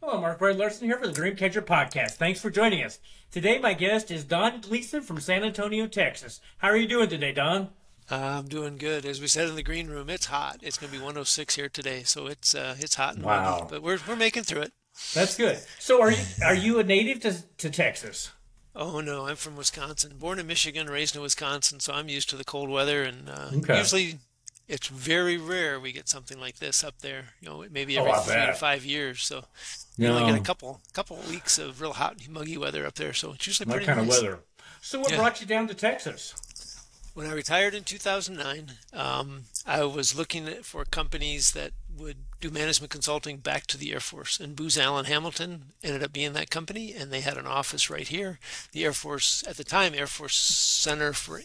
Hello, Mark Red Larson here for the Dreamcatcher Podcast. Thanks for joining us. Today, my guest is Don Gleason from San Antonio, Texas. How are you doing today, Don? I'm doing good. As we said in the green room, it's hot. It's going to be 106 here today, so it's hot and muggy, Wow, but we're making through it. that's good. So, are you a native to Texas? Oh no, I'm from Wisconsin. Born in Michigan, raised in Wisconsin, so I'm used to the cold weather, and Okay. usually it's very rare we get something like this up there. Maybe Oh, every I 3 to 5 years. So we only get a No, couple of weeks of real hot, muggy weather up there. So it's usually that pretty kind of nice. weather. So, what Yeah. brought you down to Texas? When I retired in 2009, I was looking for companies that would do management consulting back to the Air Force. And Booz Allen Hamilton ended up being that company, and they had an office right here. The Air Force, at the time, Air Force Center for,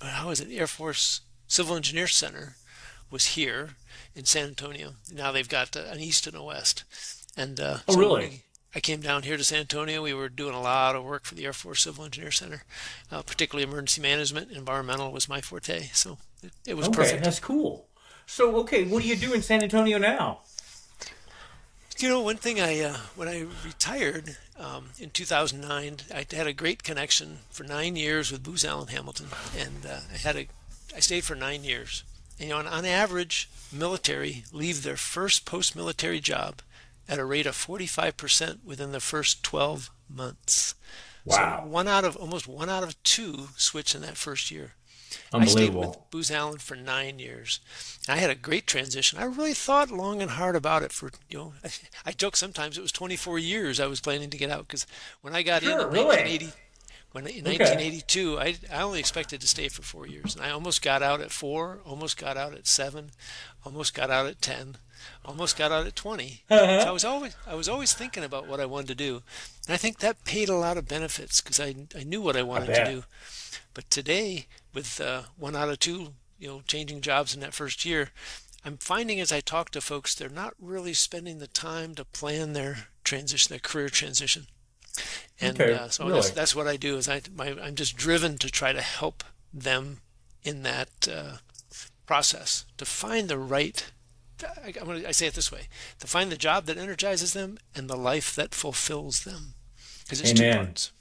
how is it? Air Force Civil Engineer Center was here in San Antonio. Now they've got an east and a west. And Oh, really? I came down here to San Antonio. We were doing a lot of work for the Air Force Civil Engineer Center, particularly emergency management. Environmental was my forte, so it was Okay, perfect. that's cool. So, okay, what do you do in San Antonio now? One thing when I retired in 2009, I had a great connection for 9 years with Booz Allen Hamilton, and I stayed for 9 years. And, on average, military leave their first post-military job at a rate of 45% within the first 12 months. So Wow, almost one out of two switch in that first year. I stayed with unbelievable. Booz Allen for 9 years. I had a great transition. I really thought long and hard about it I joke sometimes it was 24 years I was planning to get out because when I got Sure, in really? 1980, when in Okay. 1982, I only expected to stay for 4 years. And I almost got out at 4, almost got out at 7, almost got out at 10, almost got out at 20. So Uh-huh. I was always thinking about what I wanted to do. And I think that paid a lot of benefits because I knew what I I wanted to bet. do. But today, with one out of two, changing jobs in that first year, I'm finding as I talk to folks, they're not really spending the time to plan their transition, their career transition. And Okay, so really? that's what I do is I'm just driven to try to help them in that process to find the right. I say it this way: to find the job that energizes them and the life that fulfills them, because it's two Amen. parts.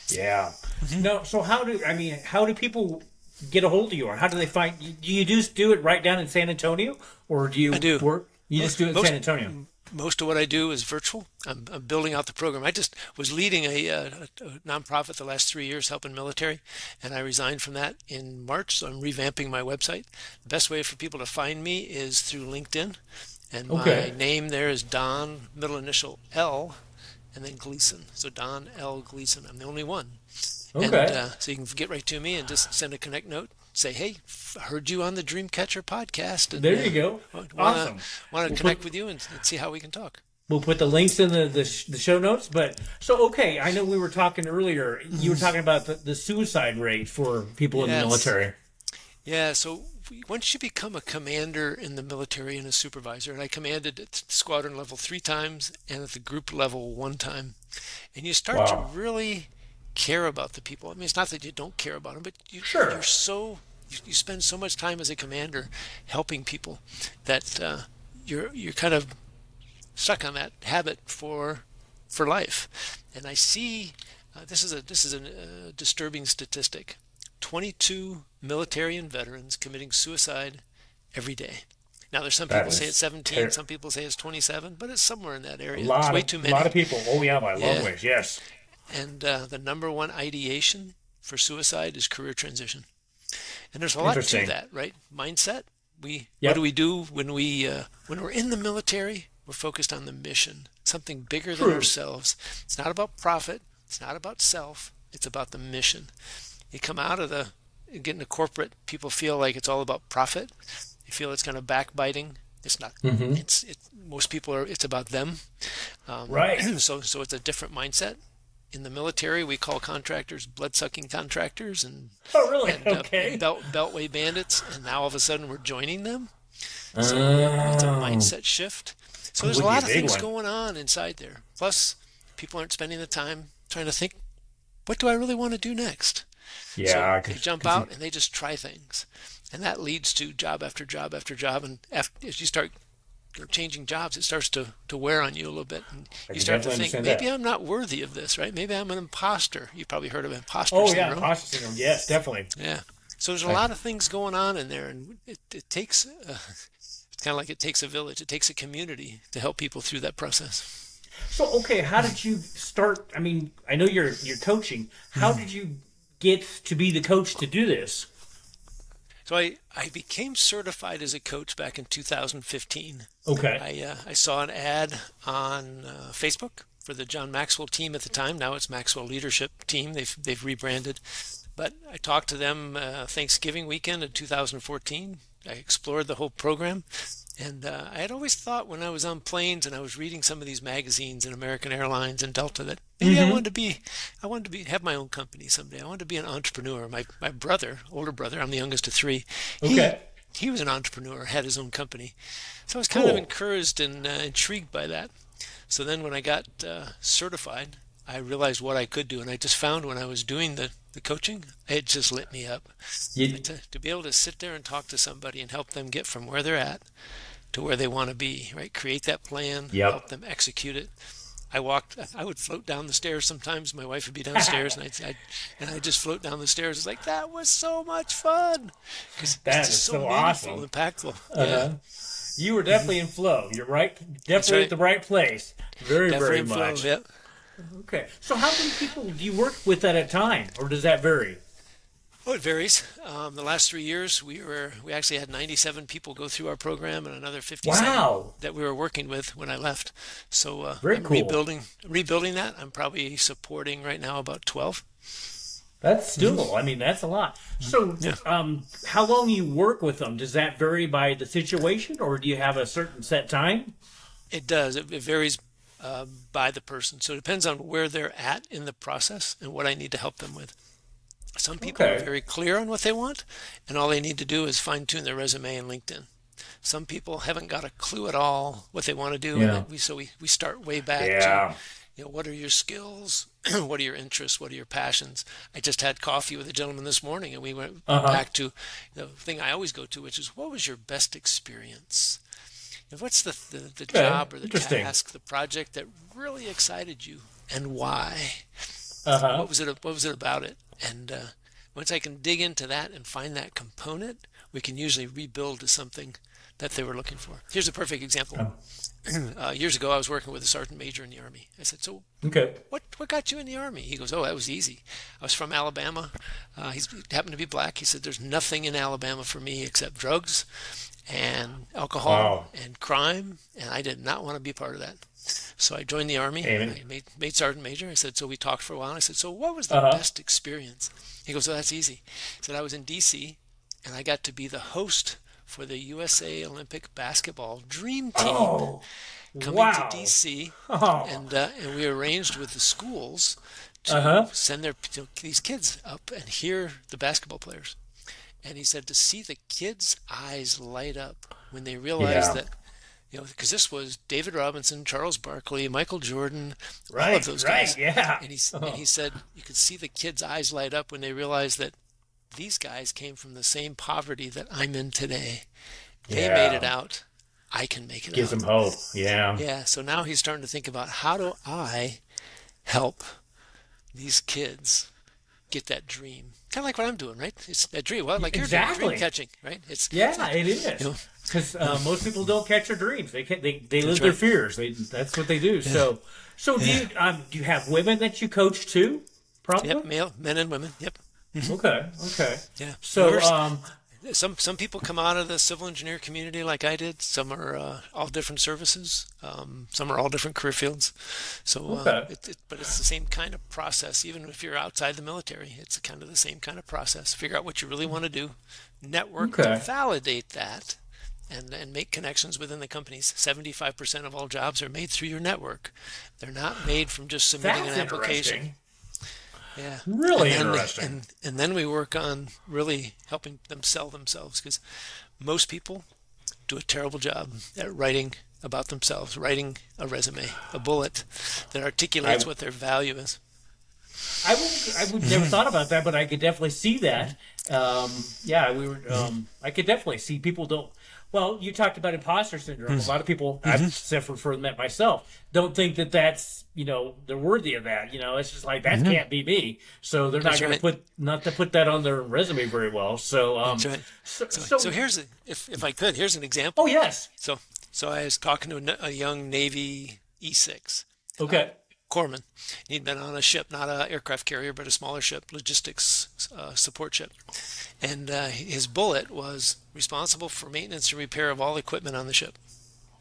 Yeah. No, so how do people get a hold of you, or how do they find? Do you just do it right down in San Antonio, or do I you do. work? You just Most do it in San most Antonio. most of what I do is virtual. I'm building out the program. I just was leading a nonprofit the last 3 years helping military, and I resigned from that in March. So I'm revamping my website. The best way for people to find me is through LinkedIn, and my Okay. name there is Don, middle initial L, and then Gleason. So Don L. Gleason. I'm the only one. And Okay. so you can get right to me and just send a connect note. Say, hey, heard you on the Dreamcatcher podcast, and There you go. wanna Awesome. wanna We'll connect put with you and see how we can talk. we'll put the links in the show notes. But so okay, I know we were talking earlier. You were talking about the suicide rate for people in the Yes. military. Yeah. So once you become a commander in the military and a supervisor, and I commanded at squadron level 3 times and at the group level 1 time, and you start to Wow. really care about the people. I mean, it's not that you don't care about them, but you're Sure. you spend so much time as a commander helping people that you're kind of stuck on that habit for life. And I see this is a disturbing statistic: 22 military and veterans committing suicide every day. Now, there's some That people say it's is 17, some people say it's 27, but it's somewhere in that a area. It's lot way of too a lot of many. people. Oh yeah, by a long Yeah. ways. Yes. And the number one ideation for suicide is career transition. And there's a lot to Interesting. that, right? Mindset. What do Yep. we do when we're in the military? We're focused on the mission, something bigger than True. ourselves. It's not about profit. It's not about self. It's about the mission. You come out of get into corporate, people feel like it's all about profit. You feel it's kind of backbiting. It's not. Hmm. Most people are. It's about them. Right. So it's a different mindset. In the military, we call contractors blood-sucking contractors and Oh really? and, uh, and Okay. beltway bandits, and now all of a sudden we're joining them. So it's a Oh, mindset shift. So there's a would be a lot of big things one. going on inside there. Plus, people aren't spending the time trying to think, what do I really want to do next? So Yeah, they jump cause you, out and they just try things, and that leads to job after job after job. And as you start changing jobs, it starts to wear on you a little bit. And I you can start to definitely think, understand maybe that. I'm not worthy of this, right? Maybe I'm an imposter. You've probably heard of imposter Oh yeah, syndrome. imposter syndrome. Yes, definitely. Yeah. So there's a I, lot of things going on in there, and it takes, it's kind of like it takes a village. It takes a community to help people through that process. so okay, how did you start? I mean, I know you're coaching. How did you get to be the coach to do this? So I became certified as a coach back in 2015. Okay. I saw an ad on Facebook for the John Maxwell team at the time. Now it's Maxwell Leadership Team. They've rebranded. But I talked to them Thanksgiving weekend in 2014. I explored the whole program. And I had always thought when I was on planes and I was reading some of these magazines in American Airlines and Delta that maybe I wanted to be have my own company someday. I wanted to be an entrepreneur. My brother, older brother, I'm the youngest of three. Okay. He was an entrepreneur, had his own company. So I was kind of Cool. encouraged and intrigued by that. So then when I got certified, I realized what I could do. And I just found when I was doing the coaching, it just lit me up. You, To be able to sit there and talk to somebody and help them get from where they're at to where they want to be, right? Create that plan, yep. help them execute it. I would float down the stairs sometimes. My wife would be downstairs, and I'd just float down the stairs. It's like, that was so much fun. Because it's That is just so so meaningful, awesome. impactful. Uh-huh. You were definitely in flow. You're right. Definitely right. at the right place. Very, Definitely very in flow, much. yep. Okay. So how many people do you work with at a time, or does that vary? Oh, it varies. The last 3 years, we actually had 97 people go through our program, and another 57 Wow. that we were working with when I left. So Very I'm cool. rebuilding that. I'm probably supporting right now about 12. That's still, I mean, that's a lot. So, Yeah. how long you work with them? Does that vary by the situation, or do you have a certain set time? It does. It varies by the person. So it depends on where they're at in the process and what I need to help them with. Some people are Okay. very clear on what they want, and all they need to do is fine-tune their resume and LinkedIn. Some people haven't got a clue at all what they want to do, Yeah. and we start way back Yeah. to, what are your skills? What are your interests? What are your passions? I just had coffee with a gentleman this morning, and we went Uh-huh. back to the thing I always go to, which is, what was your best experience? What's the Okay. job or the Interesting. task, the project that really excited you, and why? Uh-huh. What was it about it? And once I can dig into that and find that component, we can usually rebuild to something that they were looking for. Here's a perfect example. Years ago, I was working with a sergeant major in the Army. I said, "So, Okay. what got you in the Army?" He goes, "Oh, that was easy. I was from Alabama. He happened to be black." He said, "There's nothing in Alabama for me except drugs and alcohol Wow. and crime, and I did not want to be part of that." So I joined the Army. Amen. I made sergeant major. I said, so we talked for a while. I said, so what was the Uh-huh. best experience? He goes, "Oh, that's easy." He said, "I was in D.C. and I got to be the host for the USA Olympic basketball dream team Oh, coming wow. to D.C. Oh. And we arranged with the schools to Uh-huh. send these kids up and hear the basketball players. And he said to see the kids' eyes light up when they realized Yeah. that, because this was David Robinson, Charles Barkley, Michael Jordan, all Right, of those right, guys. yeah. And he said you could see the kids' eyes light up when they realized that these guys came from the same poverty that I'm in today. They Yeah. made it out. I can make it Gives out. them hope. Yeah. Yeah, so now he's starting to think about, how do I help these kids get that dream? Kind of like what I'm doing, right? It's a dream. Well, like you're doing, Exactly. dream catching, right? Yeah, it is. know. Because most people don't catch their dreams. They live That's their right. fears. That's what they do. So do you have women that you coach too? Probably. Yep, men and women. Yep. Okay. Okay. Yeah. So Some people come out of the civil engineer community like I did. Some are all different services. Some are all different career fields. So, Okay. but it's the same kind of process. Even if you're outside the military, it's kind of the same kind of process. Figure out what you really want to do, network to Okay. validate that, and make connections within the companies. 75% of all jobs are made through your network. They're not made from just submitting that's an application. interesting. Yeah. Really And then, interesting. and then we work on really helping them sell themselves, because most people do a terrible job at writing about themselves, writing a resume, a bullet that articulates what their value is. I would never thought about that, but I could definitely see that. Yeah, we were. I could definitely see people don't. Well, you talked about imposter syndrome. A lot of people, I've suffered from that myself, don't think that that's, they're worthy of that. It's just like, that can't be me. So they're not going to put that on their resume very well. So, That's right. So here's, if I could, here's an example. Oh, yes. So I was talking to a young Navy E6. Okay. Corpsman. He'd been on a ship, not an aircraft carrier, but a smaller ship, logistics support ship. And his bullet was responsible for maintenance and repair of all equipment on the ship.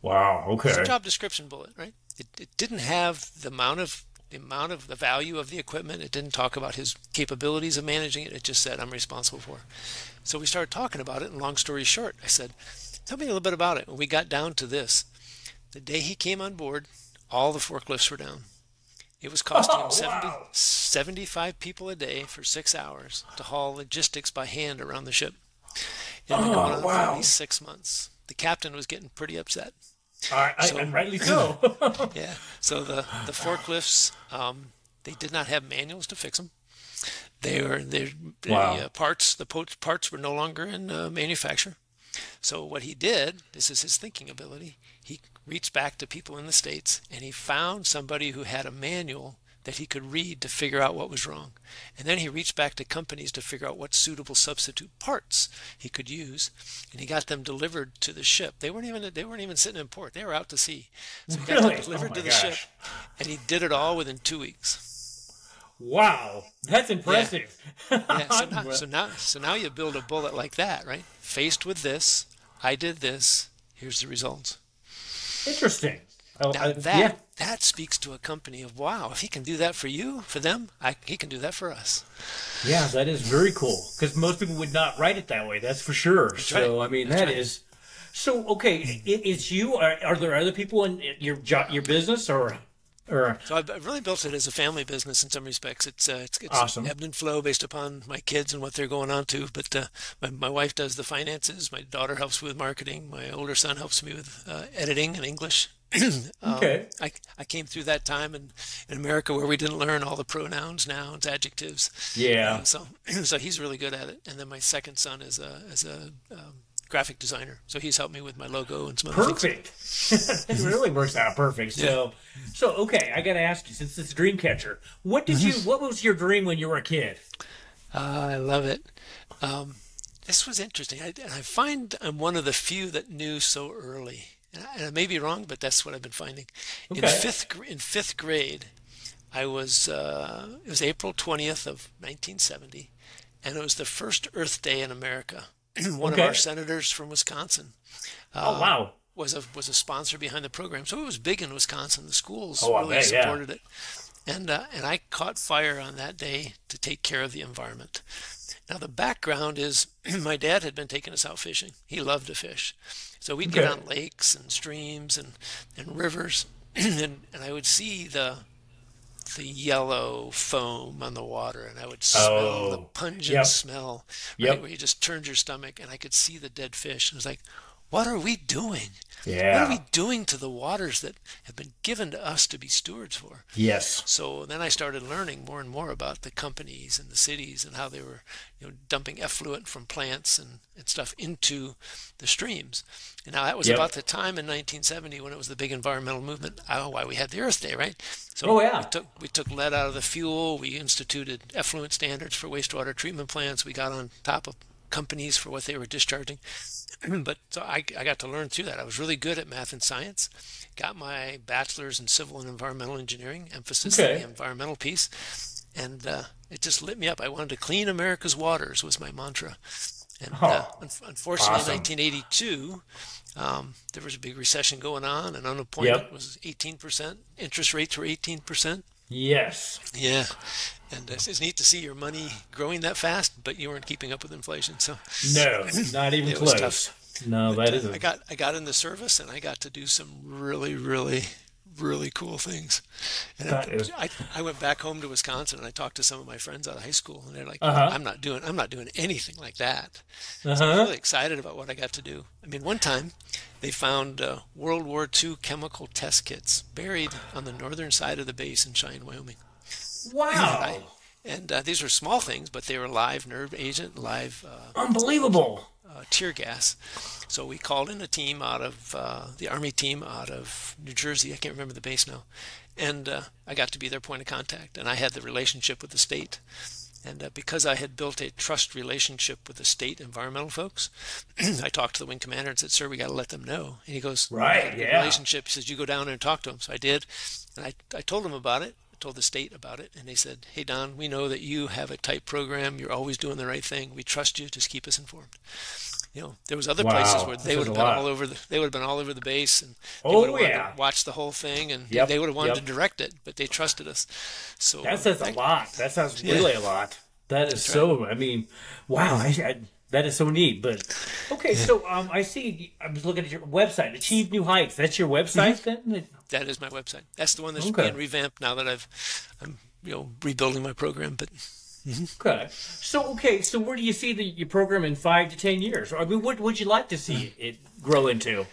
Wow. Okay. It's a job description bullet, right? It didn't have the amount of the value of the equipment. It didn't talk about his capabilities of managing it. It just said, I'm responsible for it. So we started talking about it, and long story short, I said, tell me a little bit about it. And we got down to this. The day he came on board, all the forklifts were down. It was costing him 75 people a day for 6 hours to haul logistics by hand around the ship. It had been going on for at least 6 months. The captain was getting pretty upset. And rightly so. Yeah. So the forklifts, they did not have manuals to fix them. The parts were no longer in manufacture. So what he did, this is his thinking ability, he reached back to people in the States and he found somebody who had a manual that he could read to figure out what was wrong. And then he reached back to companies to figure out what suitable substitute parts he could use, and he got them delivered to the ship. They weren't even sitting in port. They were out to sea. So he got them delivered to the ship, and he did it all within 2 weeks. Wow, that's impressive. Yeah. So now you build a bullet like that, right? Faced with this, I did this. Here's the results. Interesting. Now that speaks to a company of, wow, if he can do that for you, for them, he can do that for us. Yeah, that is very cool, because most people would not write it that way. That's for sure. That's so right. I mean, that is. So okay, it's you. Are there other people in your business or? So I've really built it as a family business in some respects. It's awesome. Ebbed and flow based upon my kids and what they're going on to. But my wife does the finances. My daughter helps me with marketing. My older son helps me with editing and English. Okay. I came through that time in America where we didn't learn all the pronouns, nouns, adjectives. Yeah. So he's really good at it. And then my second son is a graphic designer, so he's helped me with my logo and some other things. It really works out perfect. So okay, I got to ask you, since it's Dreamcatcher, what was your dream when you were a kid? I love it. This was interesting. I find I'm one of the few that knew so early. And I may be wrong, but that's what I've been finding. Okay. In fifth grade, it was April 20th of 1970, and it was the first Earth Day in America. One of our senators from Wisconsin was a sponsor behind the program. So it was big in Wisconsin. The schools really supported it. And I caught fire on that day to take care of the environment. Now, the background is my dad had been taking us out fishing. He loved to fish. So we'd get on lakes and streams and rivers, and I would see the yellow foam on the water, and I would smell the pungent smell, right, where you just turned your stomach, and I could see the dead fish. And I was like, what are we doing? Yeah. What are we doing to the waters that have been given to us to be stewards for? Yes. So then I started learning more and more about the companies and the cities and how they were dumping effluent from plants and stuff into the streams. And now that was about the time in 1970 when it was the big environmental movement. Why we had the Earth Day, right? So we took lead out of the fuel. We instituted effluent standards for wastewater treatment plants. We got on top of companies for what they were discharging. But so I got to learn through that. I was really good at math and science. Got my bachelor's in civil and environmental engineering, emphasis on the environmental piece. And it just lit me up. I wanted to clean America's waters was my mantra. And unfortunately, in 1982, there was a big recession going on, and unemployment was 18%. Interest rates were 18%. Yes. Yeah. And it's neat to see your money growing that fast, but you weren't keeping up with inflation. So no, not even close. Was tough. No, but, that isn't. I got in the service, and I got to do some really, really, really cool things. And I went back home to Wisconsin, and I talked to some of my friends out of high school, and they're like, I'm not doing anything like that. So I was really excited about what I got to do. I mean, one time they found World War II chemical test kits buried on the northern side of the base in Cheyenne, Wyoming. Wow. And these were small things, but they were live nerve agent, live unbelievable tear gas. So we called in a team out of the Army team out of New Jersey. I can't remember the base now. And I got to be their point of contact. And I had the relationship with the state. And because I had built a trust relationship with the state environmental folks, I talked to the wing commander and said, "Sir, we got to let them know." And he goes, "Right, yeah." Relationship. He says, "You go down there and talk to them." So I did. And I told them about it. I told the state about it. And they said, "Hey, Don, we know that you have a tight program. You're always doing the right thing. We trust you. Just keep us informed." There was other places where they would have been all over the base, and they would have wanted to watch the whole thing, and they would have wanted to direct it, but they trusted us. So that says a lot. That sounds really a lot. That is so. Right. I mean, wow. That is so neat. But okay, so I see. I was looking at your website, Achieve New Heights. That's your website, then? That is my website. That's the one that's being revamped now that I'm rebuilding my program, but. Okay. So where do you see your program in 5 to 10 years? I mean, what would you like to see it grow into?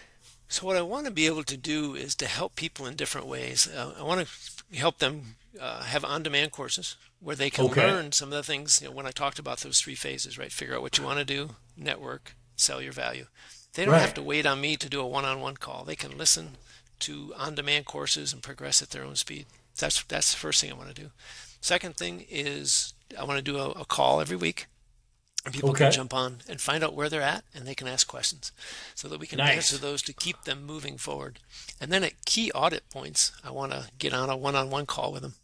So what I want to be able to do is to help people in different ways. I want to help them have on-demand courses where they can learn some of the things, when I talked about those 3 phases, right? Figure out what you want to do, network, sell your value. They don't have to wait on me to do a one-on-one call. They can listen to on-demand courses and progress at their own speed. That's the first thing I want to do. Second thing is I want to do a call every week, and people can jump on and find out where they're at, and they can ask questions so that we can answer those to keep them moving forward. And then at key audit points, I want to get on a one-on-one call with them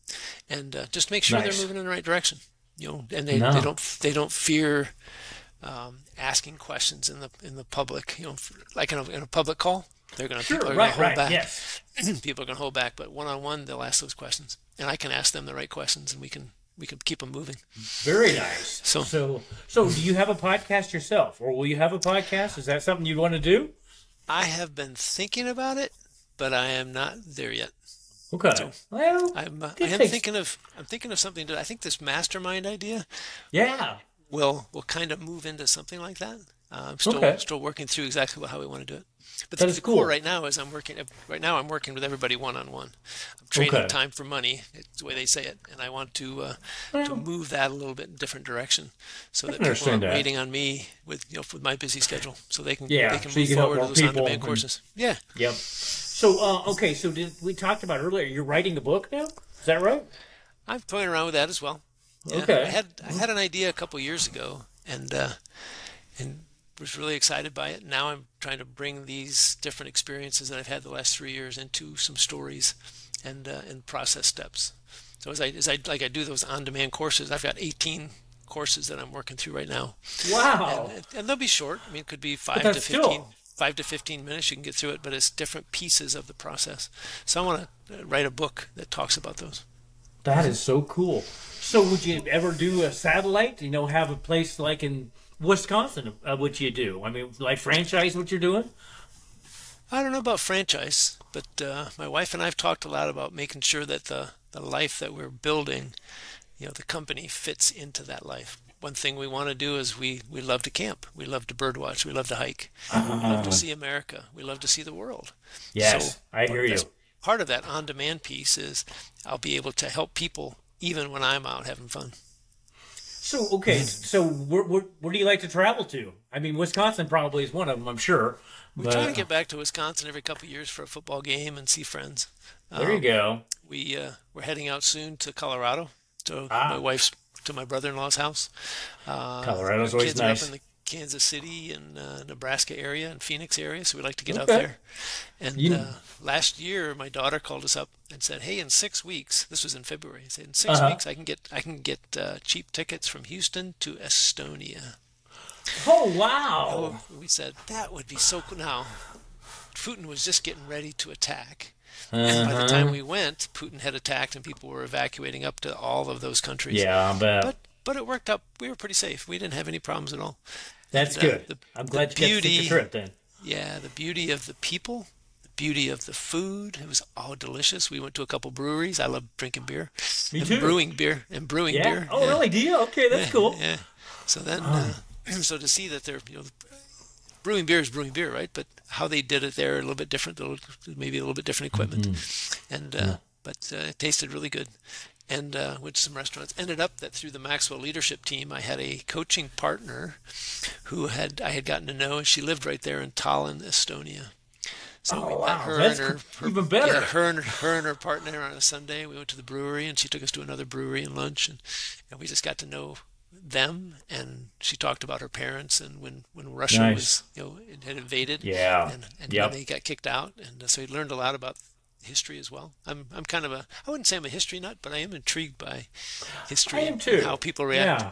and just make sure they're moving in the right direction. And they don't fear asking questions in the public. Like in a public call, people are going to hold back. Yes. People are going to hold back, but one-on-one, they'll ask those questions, and I can ask them the right questions, and we can keep them moving. Very nice. So do you have a podcast yourself, or will you have a podcast? Is that something you'd want to do? I have been thinking about it, but I am not there yet. Okay. So well, I'm thinking of something I think this mastermind idea. Yeah. Will kind of move into something like that. I'm still working through exactly how we want to do it. But the core right now is I'm working with everybody one-on-one. I'm trading time for money. It's the way they say it, and I want to move that a little bit in a different direction, so that people aren't waiting on me with my busy schedule, so they can move forward with those on-demand courses. Yeah. Yep. So so we talked about earlier. You're writing a book now. Is that right? I'm toying around with that as well. Yeah, okay. I had an idea a couple years ago, and was really excited by it. Now I'm trying to bring these different experiences that I've had the last 3 years into some stories and process steps. So as I do those on-demand courses, I've got 18 courses that I'm working through right now. Wow! And they'll be short. I mean, it could be 5 to 15 minutes. You can get through it, but it's different pieces of the process. So I want to write a book that talks about those. That is so cool. So would you ever do a satellite? Have a place like in Wisconsin, what you do? I mean, like franchise what you're doing? I don't know about franchise, but my wife and I have talked a lot about making sure that the life that we're building, the company fits into that life. One thing we want to do is we love to camp. We love to birdwatch. We love to hike. We love to see America. We love to see the world. Yes, so I hear you. Part of that on-demand piece is I'll be able to help people even when I'm out having fun. So, so where do you like to travel to? I mean, Wisconsin probably is one of them, I'm sure. We try to get back to Wisconsin every couple of years for a football game and see friends. There you go. We're heading out soon to Colorado, to my brother-in-law's house. Colorado's always nice. Kids are up in the Kansas City and Nebraska area and Phoenix area, so we like to get out there. And last year, my daughter called us up and said, "Hey, in 6 weeks," this was in February. Said, "In 6 weeks, I can get cheap tickets from Houston to Estonia." Oh wow! We said that would be so cool. Now, Putin was just getting ready to attack. And by the time we went, Putin had attacked and people were evacuating up to all of those countries. Yeah, I bet. But it worked out. We were pretty safe. We didn't have any problems at all. That's good. I'm glad you got to take the trip then. Yeah, the beauty of the people, the beauty of the food. It was all delicious. We went to a couple breweries. I love drinking beer. Me too. Brewing beer. Oh, really? Do you? Okay, that's cool. Yeah. So then, so to see that they're, brewing beer is brewing beer, right? But how they did it there, a little bit different, maybe a little bit different equipment, and but it tasted really good. and went to some restaurants. Ended up that through the Maxwell leadership team, I had a coaching partner who I had gotten to know, and she lived right there in Tallinn, Estonia. So we met her and her even better. Yeah, her and her partner on a Sunday. We went to the brewery, and she took us to another brewery and lunch, and we just got to know them. And she talked about her parents and when Russia was, it had invaded, and when they got kicked out, and so we learned a lot about history as well. I'm kind of I wouldn't say I'm a history nut, but I am intrigued by history. I am too. And how people react. Yeah.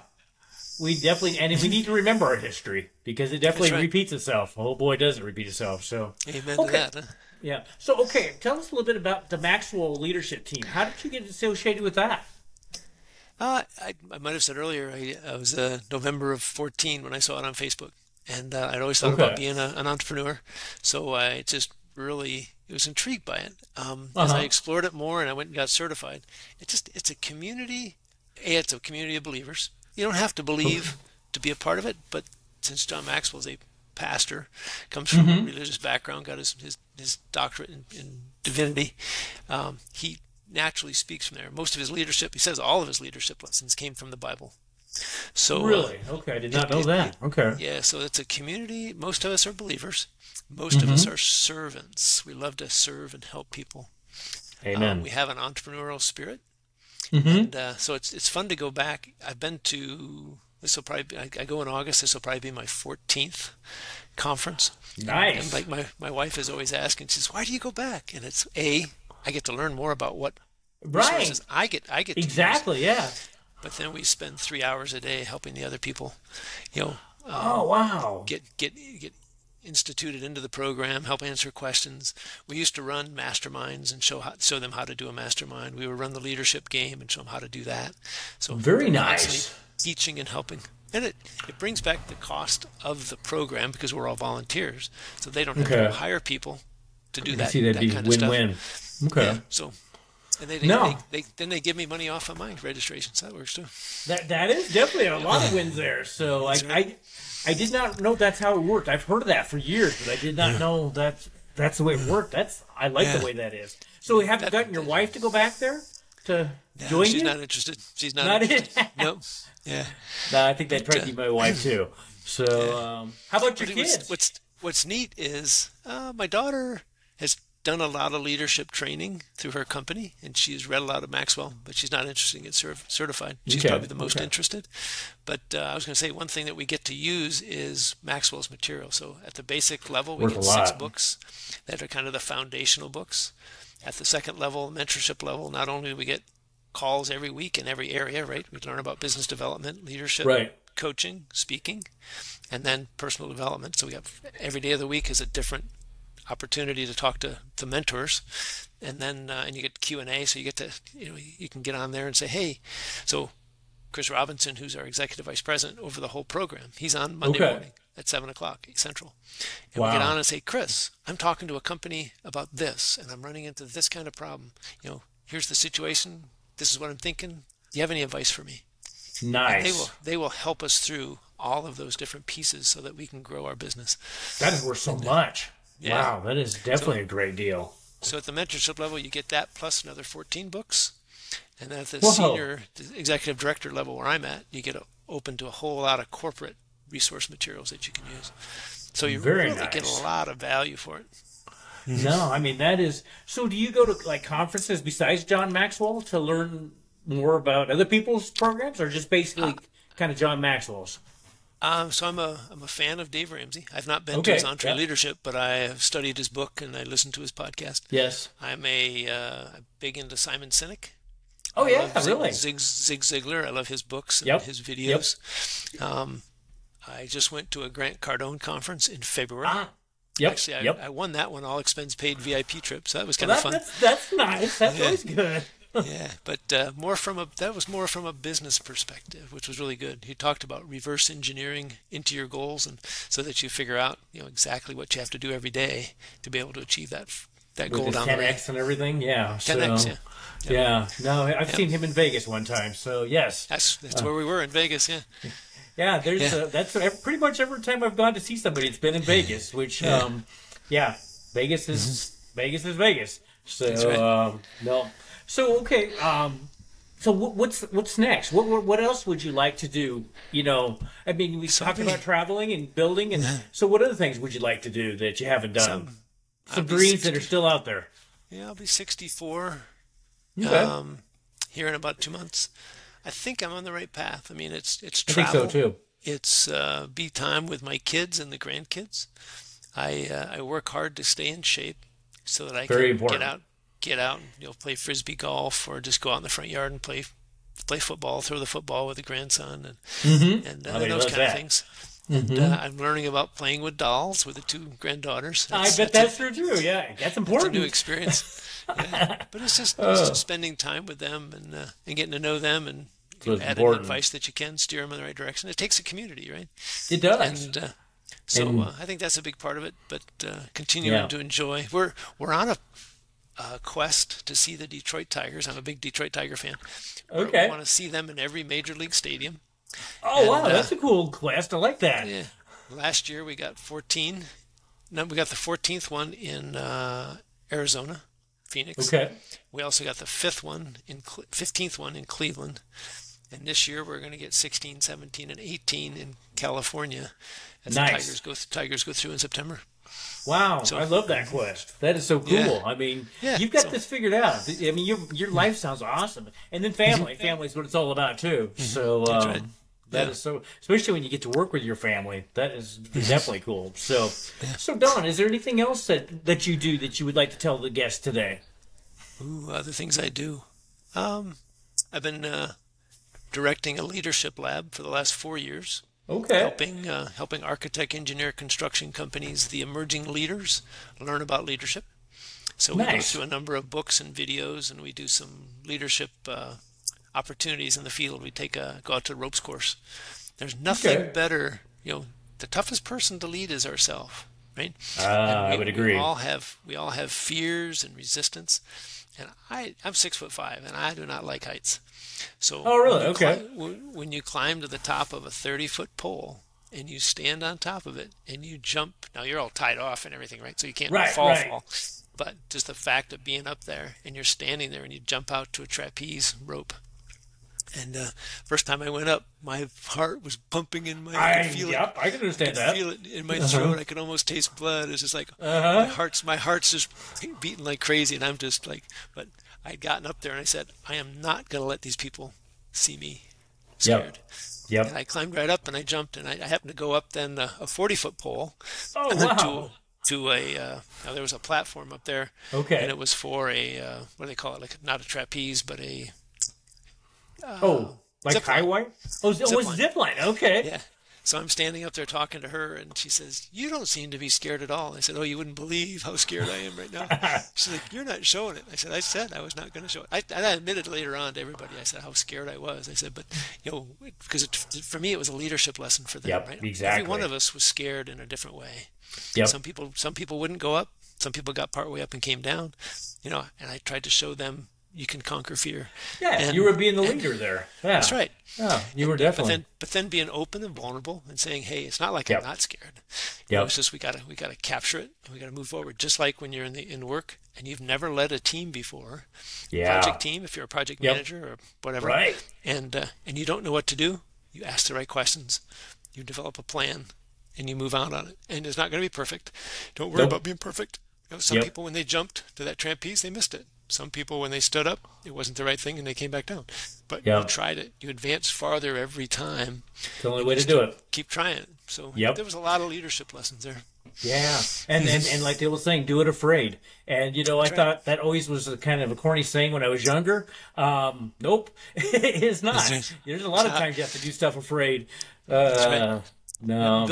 We definitely, and we need to remember our history because it definitely repeats itself. Oh boy, does it repeat itself. So, amen to that. Huh? Yeah. So, okay, tell us a little bit about the Maxwell leadership team. How did you get associated with that? I might have said earlier, I was November of 14 when I saw it on Facebook, and I'd always thought about being an entrepreneur. So I just really was intrigued by it. As I explored it more and I went and got certified, it's a community. It's a community of believers. You don't have to believe to be a part of it, but since John Maxwell's a pastor, comes from a religious background, got his doctorate in divinity, he naturally speaks from there. Most of his leadership, he says all of his leadership lessons came from the Bible. So really? Okay, I did not know that. Okay. Yeah, so it's a community. Most of us are believers. Most of us are servants. We love to serve and help people. Amen. We have an entrepreneurial spirit. And so it's fun to go back. I've been to, this will probably be, I go in August, this will probably be my 14th conference. Nice. And like my wife is always asking, she says, why do you go back? And it's I get to learn more about what resources I get to exactly, use. But then we spend 3 hours a day helping the other people, oh wow. Get instituted into the program, help answer questions. We used to run masterminds and show them how to do a mastermind. We would run the leadership game and show them how to do that. So very nice. Teaching and helping. And it brings back the cost of the program because we're all volunteers. So they don't have to hire people to do that, that'd be kind of win-win. stuff. Okay. Yeah, so and they give me money off of my registration, so that works too. That is definitely a lot of wins there. So I did not know that's how it worked. I've heard of that for years, but I did not know that's the way it worked. I like the way that is. So we haven't gotten your wife to go back there to join you? She's not interested. She's not interested. Nope. Yeah. No, I think that'd probably be my wife too. So how about your kids? What's neat is my daughter has done a lot of leadership training through her company, and she's read a lot of Maxwell, but she's not interested in getting certified. She's probably the most interested. But I was going to say one thing that we get to use is Maxwell's material. So at the basic level, we get 6 books that are kind of the foundational books. At the second level, mentorship level, not only do we get calls every week in every area, right? We learn about business development, leadership, coaching, speaking, and then personal development. So we have every day of the week is a different opportunity to talk to mentors, and then and you get Q&A, so you get to you can get on there and say, hey, so Chris Robinson, who's our executive vice president over the whole program, he's on Monday morning at 7:00 Central, and we get on and say, Chris, I'm talking to a company about this, and I'm running into this kind of problem. Here's the situation. This is what I'm thinking. Do you have any advice for me? Nice. And they will help us through all of those different pieces so that we can grow our business. That is worth so much. Yeah. Wow, that is definitely a great deal. So at the mentorship level, you get that plus another 14 books. And then at the senior executive director level where I'm at, you get open to a whole lot of corporate resource materials that you can use. So you really get a lot of value for it. No, I mean, that is... So do you go to like conferences besides John Maxwell to learn more about other people's programs, or just basically kind of John Maxwell's? So I'm a fan of Dave Ramsey. I've not been to his EntreLeadership, but I have studied his book and I listened to his podcast. Yes. I'm big into Simon Sinek. Oh, really? Zig Ziglar. I love his books and his videos. I just went to a Grant Cardone conference in February. Actually, I won that one, all expense paid VIP trip, so that was kind of fun. That's nice. That's always good. Yeah, but that was more from a business perspective, which was really good. He talked about reverse engineering into your goals, and so that you figure out exactly what you have to do every day to be able to achieve that goal down the road. 10x and everything, 10x, yeah. No, I've seen him in Vegas one time, so yes. That's where we were in Vegas, yeah. Yeah, that's pretty much every time I've gone to see somebody, it's been in Vegas, which Vegas is Vegas. So that's right. no. So okay, So what's next? What else would you like to do? I mean, we talked about traveling and building, and so what other things would you like to do that you haven't done? Some dreams that are still out there. Yeah, I'll be 64 Okay. here in about 2 months. I think I'm on the right path. I mean, it's I think travel. so too. It's be time with my kids and the grandkids. I work hard to stay in shape so that I Very can important. get out, and, play frisbee golf or just go out in the front yard and play football, throw the football with the grandson, and I mean, those loves kind of that. things. And I'm learning about playing with dolls with the two granddaughters. I bet that's true too. Yeah, that's It's a important. new experience. Yeah. But it's just spending time with them and getting to know them and So it's add any important. advice that you can, steer them in the right direction. It takes a community, right? It does. And And I think that's a big part of it. But yeah. continuing to enjoy. We're on a quest to see the Detroit Tigers. I'm a big Detroit Tiger fan. We Okay. want to see them in every major league stadium. Oh wow, And that's a cool quest. I like that. yeah, last year we got 14. No, we got the 14th one in Arizona, Phoenix. Okay. We also got the 15th one in Cleveland. And this year we're going to get 16, 17, and 18 in California as Nice. the Tigers go through in September. Wow, So I love that quest. That is so cool. Yeah. I mean, Yeah, you've got so- this figured out. I mean, your life sounds awesome. And then family is what it's all about too. So That's right. that Yeah. is so, especially when you get to work with your family. That is definitely cool. So Don, is there anything else that you do that you would like to tell the guests today? Ooh, other things I do. I've been directing a leadership lab for the last 4 years, Okay. helping architect, engineer, construction companies, the emerging leaders, learn about leadership. So we go Nice. through a number of books and videos, and we do some leadership opportunities in the field. We go out to ropes course. There's nothing Okay. better. The toughest person to lead is ourselves, right? I would agree. We all have fears and resistance. And I'm 6'5", and I do not like heights. So Oh, really? Okay. when you climb to the top of a 30-foot pole and you stand on top of it and you jump, now you're all tied off and everything, right? So you can't Right, fall. right. But just the fact of being up there and you're standing there and you jump out to a trapeze rope. And first time I went up, my heart was pumping in my. I could feel it. Yep, I can understand that. Feel it in my throat. I could almost taste blood. It's just like my heart's just beating like crazy, and I'm just like. But I'd gotten up there and I said, I am not going to let these people see me scared. Yep. And I climbed right up and I jumped, and I happened to go up then a 40-foot pole. Oh, and then wow. To a now there was a platform up there. Okay. And it was for a what do they call it? Like not a trapeze, but a Like zip line. high wire? Oh, it was line. zip line. Okay. Yeah. So I'm standing up there talking to her, and she says, "You don't seem to be scared at all." I said, "Oh, you wouldn't believe how scared I am right now." She's like, "You're not showing it." I said I was not going to show it. I admitted later on to everybody. I said how scared I was. I said, but because for me it was a leadership lesson for them. Yep, right? exactly. Every one of us was scared in a different way. Yep. Some people wouldn't go up. Some people got partway up and came down. And I tried to show them you can conquer fear. Yeah, And- you were being the leader there. Yeah. That's right. Yeah, you were definitely. But then being open and vulnerable and saying, "Hey, it's not like Yep. I'm not scared. Yep. It's just we gotta capture it and we gotta move forward." Just like when you're in work and you've never led a team before, Yeah. project team, if you're a project Yep. manager or whatever, Right. and you don't know what to do, you ask the right questions, you develop a plan, and you move out on it. And it's not going to be perfect. Don't worry Nope. about being perfect. Some Yep. people, when they jumped to that trapeze, they missed it. Some people, when they stood up, it wasn't the right thing and they came back down. But Yep. you tried it. You advance farther every time. It's the only way to do it. Keep trying it. So Yep. there was a lot of leadership lessons there. Yeah, and like they were saying, do it afraid. And I thought that always was a kind of a corny saying when I was younger. Nope, it's not. right. There's a lot of times you have to do stuff afraid. right. No,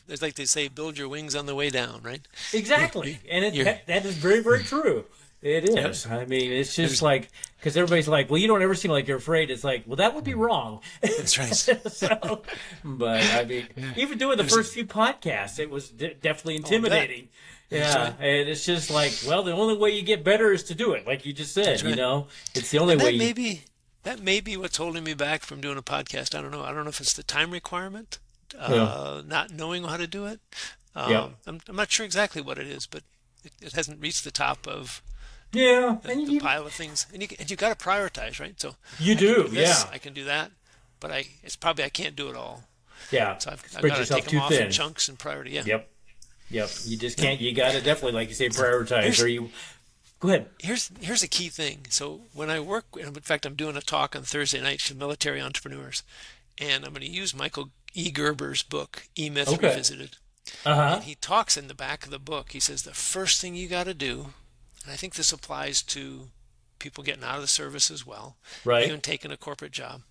It's like they say, build your wings on the way down, right? exactly, and You're- that is very, very true. It is. I mean, it's just like because everybody's like, well, you don't ever seem like you're afraid. It's like, well, that would be wrong. That's right. So, but I mean, even doing the first few podcasts, it was definitely intimidating. Yeah, right. and it's just like, well, the only way you get better is to do it, like you just said. right. It's the only way. That may be what's holding me back from doing a podcast. I don't know. I don't know if it's the time requirement, not knowing how to do it. Yeah. I'm not sure exactly what it is, but it hasn't reached the top of Yeah, and the pile of things, and you got to prioritize, right? So you I can do, do this, yeah, I can do that, but I can't do it all. yeah. So I've Spread got to yourself take them too off in thin. chunks and priority. Yeah. Yep, yep. You just can't. You got to definitely, like you say, prioritize. Or you go ahead. Here's a key thing. So when I work, in fact, I'm doing a talk on Thursday night to military entrepreneurs, and I'm going to use Michael E. Gerber's book, E-Myth Okay. Revisited. Uh-huh. And he talks in the back of the book. He says the first thing you got to do, and I think this applies to people getting out of the service as well, Right. even taking a corporate job.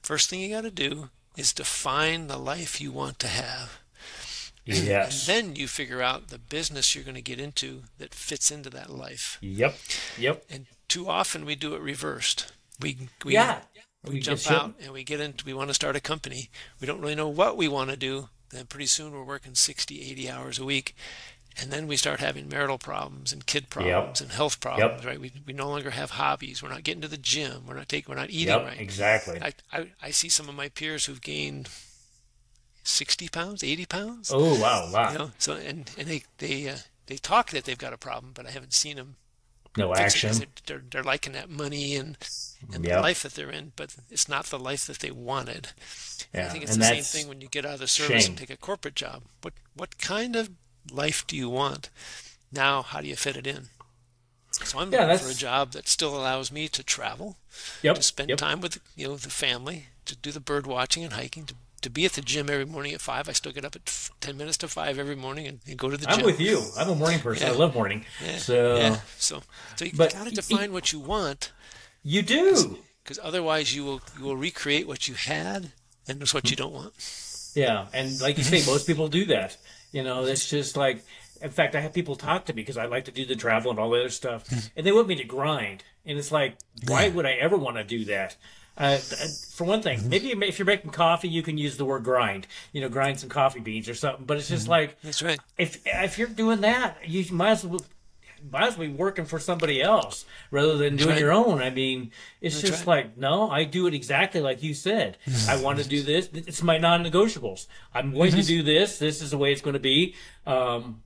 First thing you got to do is define the life you want to have. Yes. And then you figure out the business you're going to get into that fits into that life. Yep. Yep. And too often we do it reversed. We Yeah. we jump out and we want to start a company. We don't really know what we want to do. Then pretty soon we're working 60, 80 hours a week. And then we start having marital problems and kid problems and health problems, right? We no longer have hobbies. We're not getting to the gym. We're not eating right. Exactly. I see some of my peers who've gained 60 pounds, 80 pounds. Oh, wow. You know, so and they talk that they've got a problem, but I haven't seen them No fix action. it 'cause they're liking that money and the life that they're in, but it's not the life that they wanted. And I think it's the same thing when you get out of the service and take a corporate job. What kind of life do you want? Now, how do you fit it in? So I'm looking for a job that still allows me to travel, to spend time with the family, to do the bird watching and hiking, to be at the gym every morning at 5. I still get up at 10 minutes to 5 every morning and go to the gym. I'm with you. I'm a morning person. I love morning. So you got to define what you want. You do. Because otherwise you will recreate what you had, and that's what you don't want. Yeah, and like you say, most people do that. You know, it's just like, in fact, I have people talk to me because I like to do the travel and all the other stuff, and they want me to grind. And it's like, why would I ever want to do that? For one thing, maybe if you're making coffee, you can use the word grind. You know, grind some coffee beans or something. But it's just like, that's right. If you're doing that, you might as well be working for somebody else rather than doing your own. I mean, it's just like, no, I do it exactly like you said. I want to do this. It's my non-negotiables. I'm going to do this. This is the way it's going to be. I'm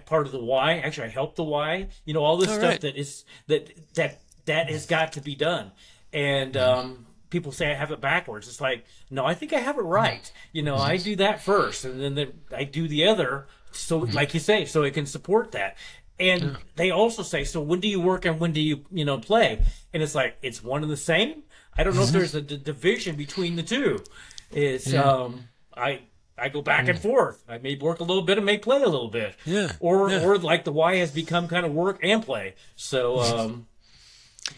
part of the why. Actually, I help the why. You know, all this stuff that is that has got to be done. And people say I have it backwards. It's like, no, I think I have it right. You know, I do that first, and then I do the other. So, like you say, so it can support that. And they also say, so when do you work and when do you play? And it's like, it's one and the same. I don't know if there's a division between the two. It's I go back and forth. I may work a little bit and may play a little bit. Or like the Y has become kind of work and play. So,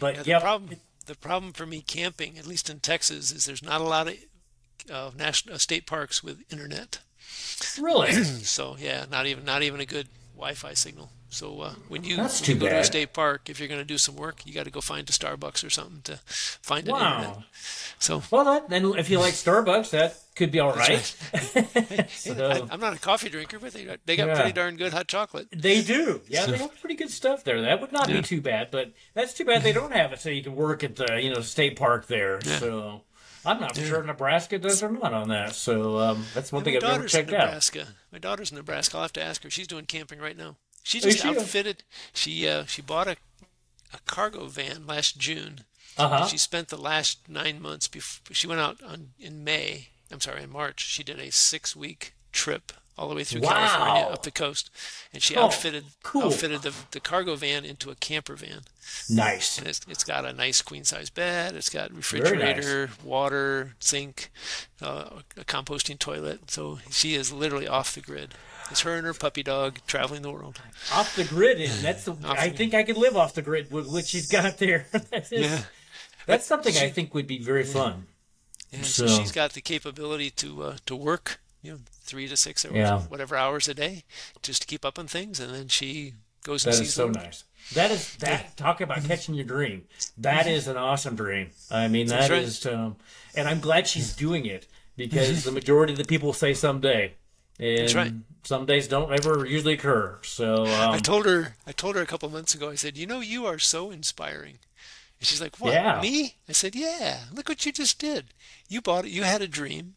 but the problem for me camping, at least in Texas, is there's not a lot of national state parks with internet. Really? So not even a good Wi-Fi signal. So when you go bad. to a state park, if you're going to do some work, you got to go find a Starbucks or something to find an internet. So then if you like Starbucks, that could be all right. So, I'm not a coffee drinker, but they got pretty darn good hot chocolate. They do. Yeah, they have pretty good stuff there. That would not be too bad, but that's too bad they don't have it so you can work at the state park there. Yeah. So I'm not sure Nebraska does or not on that. So that's one thing I've never checked out. My daughter's in Nebraska. I'll have to ask her. She's doing camping right now. She just outfitted. She bought a cargo van last June. She spent the last 9 months before she went out in March. She did a 6-week trip all the way through California up the coast, and she outfitted the cargo van into a camper van. Nice. And it's got a nice queen size bed. It's got refrigerator, water, sink, a composting toilet. So she is literally off the grid. It's her and her puppy dog traveling the world. Off the grid, and I think I could live off the grid with what she's got there. That's something I think would be very fun. Yeah, so she's got the capability to work, 3 to 6 hours, whatever hours a day, just to keep up on things, and then she goes and sees them. That is so nice. Talk about catching your dream. That is an awesome dream. I mean, that is, and I'm glad she's doing it because the majority of the people say someday. And some days don't ever usually occur. So I told her a couple months ago. I said, you are so inspiring. And she's like, what? Me? I said, yeah. Look what you just did. You bought it. You had a dream.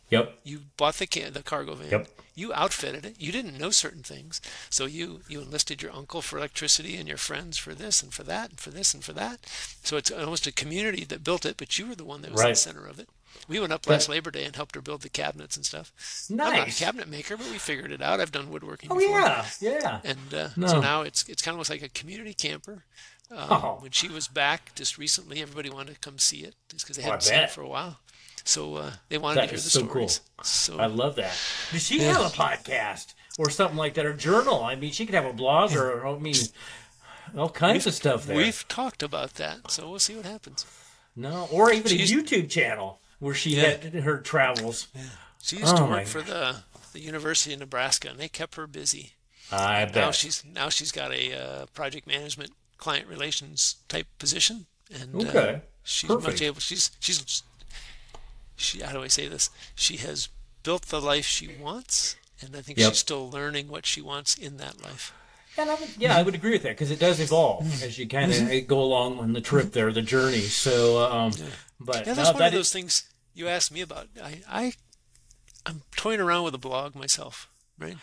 Yep. You bought the cargo van. Yep. You outfitted it. You didn't know certain things, so you enlisted your uncle for electricity and your friends for this and for that and for this and for that. So it's almost a community that built it, but you were the one that was in the center of it. We went up last Labor Day and helped her build the cabinets and stuff. Nice. I'm not a cabinet maker, but we figured it out. I've done woodworking Oh before. yeah. And No. so now it's kind of almost like a community camper. When she was back just recently, everybody wanted to come see it just because they hadn't seen it for a while. So they wanted to hear the stories. Cool. So I love that. Does she have a podcast or something like that, or journal? I mean, she could have a blog, or I mean, all kinds of stuff there. We've talked about that, so we'll see what happens. No, or even a YouTube channel where she had her travels. Yeah. She used to work for the University of Nebraska, and they kept her busy. I bet. Now she's got a project management, client relations type position, and she's much able. She how do I say this? She has built the life she wants, and I think she's still learning what she wants in that life. And I would agree with that, because it does evolve as you kind of go along on the trip there, the journey. So, but that's one of those things you asked me about. I'm toying around with a blog myself, right?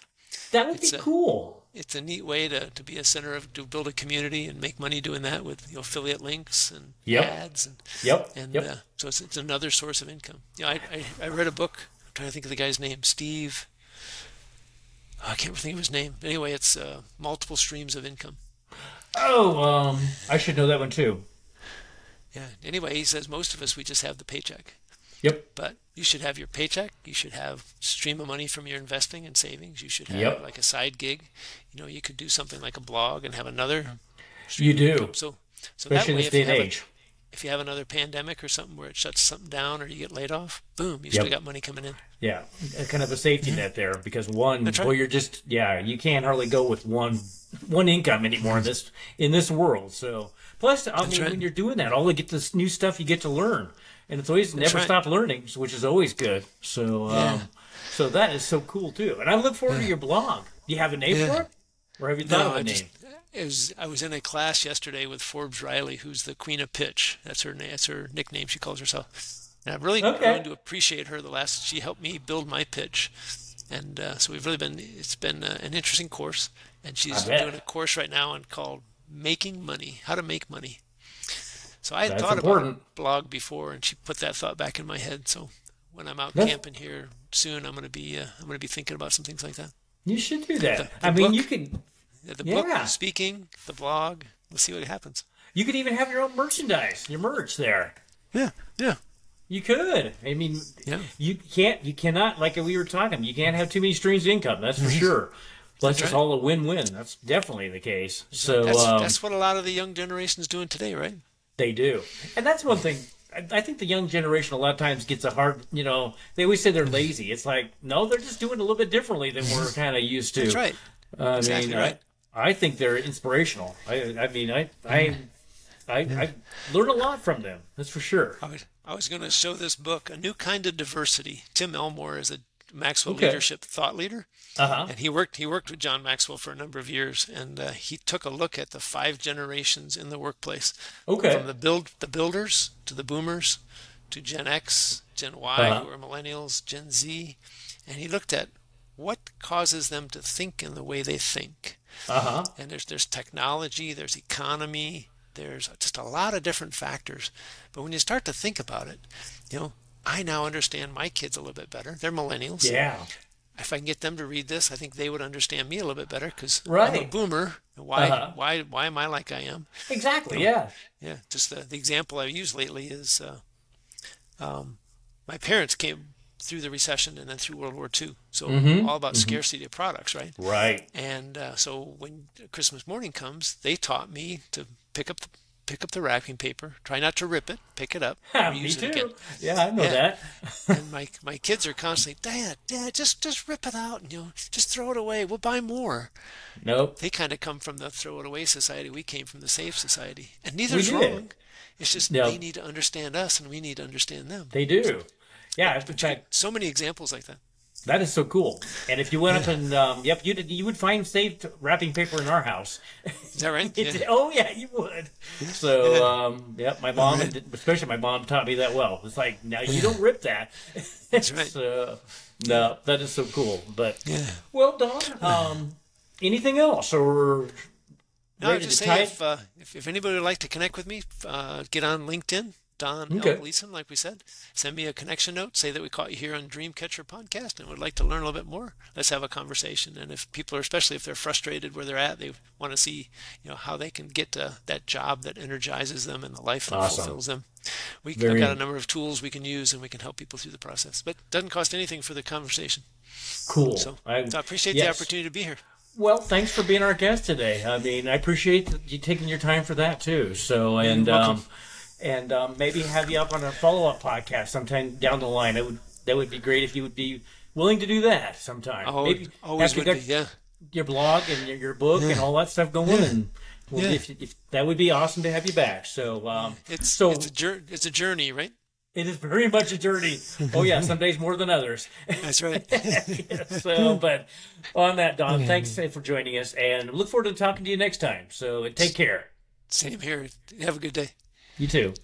That would be cool. It's a neat way to be a center to build a community and make money doing that with affiliate links and ads and so it's another source of income. I read a book. I'm trying to think of the guy's name. Steve. I can't think of his name. Anyway, it's multiple streams of income. Oh, I should know that one too. Yeah. Anyway, he says most of us, we just have the paycheck. Yep. But you should have your paycheck. You should have stream of money from your investing and savings. You should have like a side gig. You could do something like a blog and have another. You do. So especially in this day and age. If you have another pandemic or something where it shuts something down or you get laid off, boom, you still got money coming in. Yeah, kind of a safety net there, because you're just you can't hardly go with one income anymore in this world. So plus, I mean, when you're doing that, all this new stuff you get to learn. And it's always never stop learning, which is always good. So, so that is so cool too. And I look forward to your blog. Do you have a name for it, or have you thought of a name? I was in a class yesterday with Forbes Riley, who's the Queen of Pitch. That's her name. That's her nickname. She calls herself. And I've really grown to appreciate her. She helped me build my pitch, and so we've really been. It's been an interesting course, and she's doing a course right now called "Making Money: How to Make Money." So I had thought about a blog before, and she put that thought back in my head. So when I'm out camping here soon, I'm going to be thinking about some things like that. You should do that. You can. The book, the speaking, the blog. Let's see what happens. You could even have your own merchandise, your merch there. Yeah. You could. I mean, you cannot, like we were talking, you can't have too many streams of income. That's for sure. Plus, it's all a win-win. That's definitely the case. So that's what a lot of the young generation is doing today, right? They do. And that's one thing. I think the young generation a lot of times gets a hard, they always say they're lazy. It's like, no, they're just doing it a little bit differently than we're kind of used to. That's right. Exactly right. I think they're inspirational. I learn a lot from them. That's for sure. I was going to show this book, A New Kind of Diversity. Tim Elmore is a Maxwell leadership thought leader. And he worked with John Maxwell for a number of years, and he took a look at the 5 generations in the workplace. From the builders to the boomers to Gen X, Gen Y, who are millennials, Gen Z, and he looked at what causes them to think in the way they think. And there's technology, there's economy, there's just a lot of different factors. But when you start to think about it, I now understand my kids a little bit better. They're millennials. Yeah. If I can get them to read this, I think they would understand me a little bit better, because I'm a boomer. Why am I like I am? Exactly. Yeah. Just the example I've used lately is my parents came through the recession and then through World War II. So all about scarcity of products, right? Right. And so when Christmas morning comes, they taught me to pick up the wrapping paper, try not to rip it, pick it up, me too. It again. Yeah, I know that. And my kids are constantly, Dad, just rip it out and just throw it away. We'll buy more. Nope. They kind of come from the throw it away society. We came from the save society, and neither's wrong. It's just they need to understand us, and we need to understand them. They do. Yeah, in fact, so many examples like that. That is so cool. And if you went up and, yep, you would find saved wrapping paper in our house. Is that right? Yeah. Oh, yeah, you would. So, yep, my mom, especially my mom, taught me that well. It's like, now you don't rip that. That's right. So, no, that is so cool. But, Yeah. well, Don, anything else? Or No, I would just say if anybody would like to connect with me, get on LinkedIn. Don Gleason, like we said, send me a connection note. Say that we caught you here on Dreamcatcher podcast and would like to learn a little bit more. Let's have a conversation. And if people are, especially if they're frustrated where they're at, they want to see, how they can get to that job that energizes them and the life that fulfills them. I've got a number of tools we can use, and we can help people through the process. But it doesn't cost anything for the conversation. Cool. So I appreciate the opportunity to be here. Well, thanks for being our guest today. I mean, I appreciate you taking your time for that too. So, and maybe have you up on a follow-up podcast sometime down the line. That would be great if you would be willing to do that sometime. Oh, maybe always would be, yeah. Your blog and your book and all that stuff going. Yeah. And if that would be awesome to have you back. So, it's a journey, right? It is very much a journey. Oh yeah, some days more than others. That's right. So, but on that, Don, thanks for joining us, and look forward to talking to you next time. So, take care. Same here. Have a good day. You too.